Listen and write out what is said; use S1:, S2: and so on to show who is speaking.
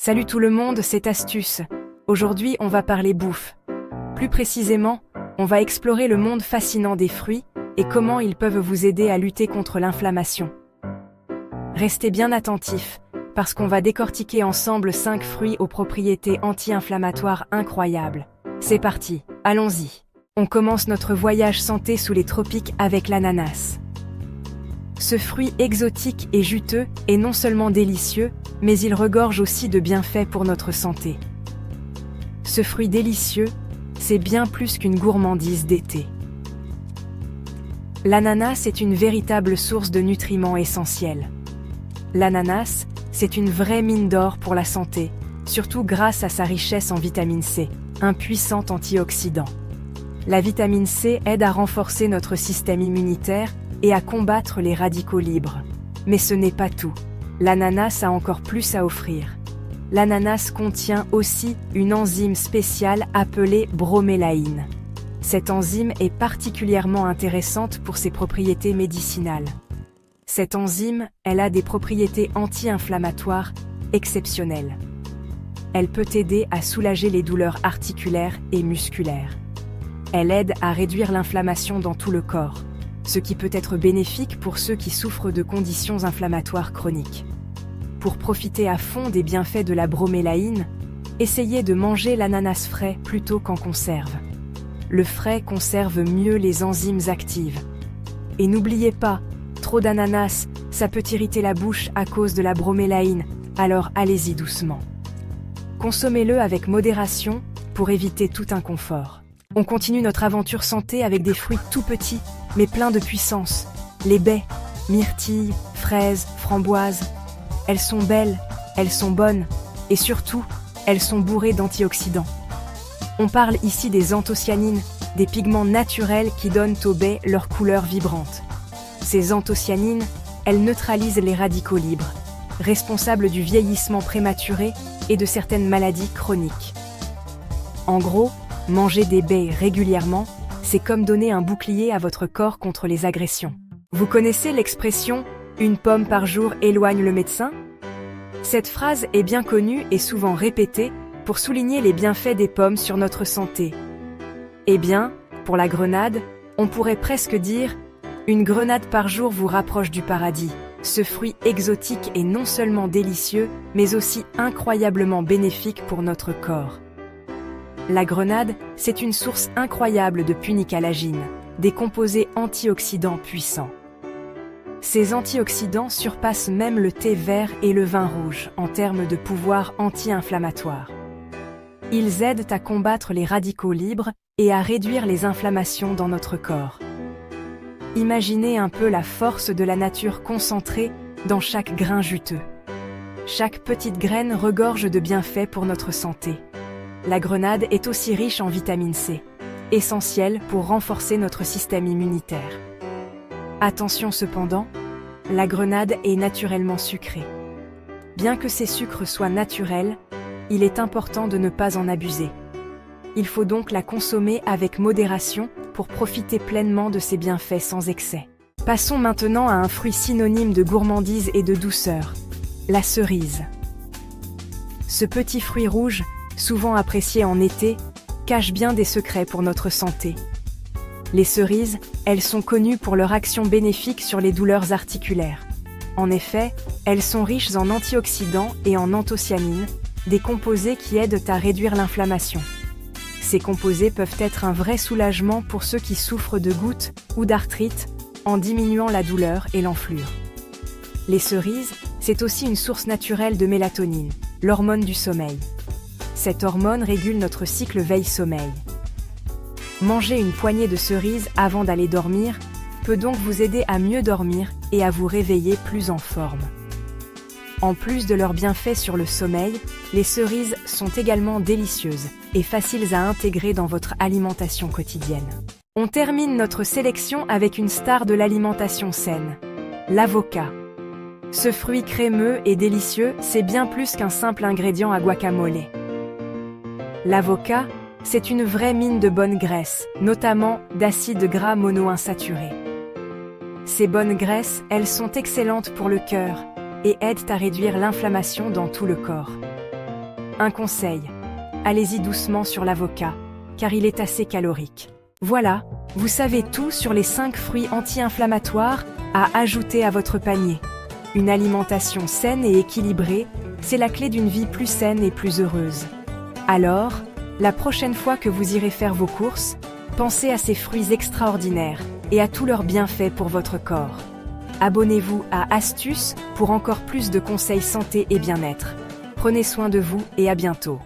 S1: Salut tout le monde, c'est Astuce. Aujourd'hui, on va parler bouffe. Plus précisément, on va explorer le monde fascinant des fruits et comment ils peuvent vous aider à lutter contre l'inflammation. Restez bien attentifs, parce qu'on va décortiquer ensemble 5 fruits aux propriétés anti-inflammatoires incroyables. C'est parti, allons-y. On commence notre voyage santé sous les tropiques avec l'ananas. Ce fruit exotique et juteux est non seulement délicieux, mais il regorge aussi de bienfaits pour notre santé. Ce fruit délicieux, c'est bien plus qu'une gourmandise d'été. L'ananas est une véritable source de nutriments essentiels. L'ananas, c'est une vraie mine d'or pour la santé, surtout grâce à sa richesse en vitamine C, un puissant antioxydant. La vitamine C aide à renforcer notre système immunitaire et à combattre les radicaux libres. Mais ce n'est pas tout. L'ananas a encore plus à offrir. L'ananas contient aussi une enzyme spéciale appelée bromélaïne. Cette enzyme est particulièrement intéressante pour ses propriétés médicinales. Cette enzyme, elle a des propriétés anti-inflammatoires exceptionnelles. Elle peut aider à soulager les douleurs articulaires et musculaires. Elle aide à réduire l'inflammation dans tout le corps, ce qui peut être bénéfique pour ceux qui souffrent de conditions inflammatoires chroniques. Pour profiter à fond des bienfaits de la bromélaïne, essayez de manger l'ananas frais plutôt qu'en conserve. Le frais conserve mieux les enzymes actives. Et n'oubliez pas, trop d'ananas, ça peut irriter la bouche à cause de la bromélaïne, alors allez-y doucement. Consommez-le avec modération pour éviter tout inconfort. On continue notre aventure santé avec des fruits tout petits, mais pleins de puissance. Les baies, myrtilles, fraises, framboises. Elles sont belles, elles sont bonnes, et surtout, elles sont bourrées d'antioxydants. On parle ici des anthocyanines, des pigments naturels qui donnent aux baies leur couleur vibrante. Ces anthocyanines, elles neutralisent les radicaux libres, responsables du vieillissement prématuré et de certaines maladies chroniques. En gros, manger des baies régulièrement, c'est comme donner un bouclier à votre corps contre les agressions. Vous connaissez l'expression « une pomme par jour éloigne le médecin » ? Cette phrase est bien connue et souvent répétée pour souligner les bienfaits des pommes sur notre santé. Eh bien, pour la grenade, on pourrait presque dire « une grenade par jour vous rapproche du paradis ». Ce fruit exotique est non seulement délicieux, mais aussi incroyablement bénéfique pour notre corps. La grenade, c'est une source incroyable de punicalagine, des composés antioxydants puissants. Ces antioxydants surpassent même le thé vert et le vin rouge en termes de pouvoir anti-inflammatoire. Ils aident à combattre les radicaux libres et à réduire les inflammations dans notre corps. Imaginez un peu la force de la nature concentrée dans chaque grain juteux. Chaque petite graine regorge de bienfaits pour notre santé. La grenade est aussi riche en vitamine C, essentielle pour renforcer notre système immunitaire. Attention cependant, la grenade est naturellement sucrée. Bien que ces sucres soient naturels, il est important de ne pas en abuser. Il faut donc la consommer avec modération pour profiter pleinement de ses bienfaits sans excès. Passons maintenant à un fruit synonyme de gourmandise et de douceur, la cerise. Ce petit fruit rouge, souvent apprécié en été, cache bien des secrets pour notre santé. Les cerises, elles sont connues pour leur action bénéfique sur les douleurs articulaires. En effet, elles sont riches en antioxydants et en anthocyanines, des composés qui aident à réduire l'inflammation. Ces composés peuvent être un vrai soulagement pour ceux qui souffrent de gouttes ou d'arthrite, en diminuant la douleur et l'enflure. Les cerises, c'est aussi une source naturelle de mélatonine, l'hormone du sommeil. Cette hormone régule notre cycle veille-sommeil. Manger une poignée de cerises avant d'aller dormir peut donc vous aider à mieux dormir et à vous réveiller plus en forme. En plus de leurs bienfaits sur le sommeil, les cerises sont également délicieuses et faciles à intégrer dans votre alimentation quotidienne. On termine notre sélection avec une star de l'alimentation saine, l'avocat. Ce fruit crémeux et délicieux, c'est bien plus qu'un simple ingrédient à guacamole. L'avocat, c'est une vraie mine de bonnes graisses, notamment d'acides gras monoinsaturés. Ces bonnes graisses, elles sont excellentes pour le cœur et aident à réduire l'inflammation dans tout le corps. Un conseil. Allez-y doucement sur l'avocat, car il est assez calorique. Voilà, vous savez tout sur les 5 fruits anti-inflammatoires à ajouter à votre panier. Une alimentation saine et équilibrée, c'est la clé d'une vie plus saine et plus heureuse. Alors, la prochaine fois que vous irez faire vos courses, pensez à ces fruits extraordinaires et à tous leurs bienfaits pour votre corps. Abonnez-vous à Astuces pour encore plus de conseils santé et bien-être. Prenez soin de vous et à bientôt.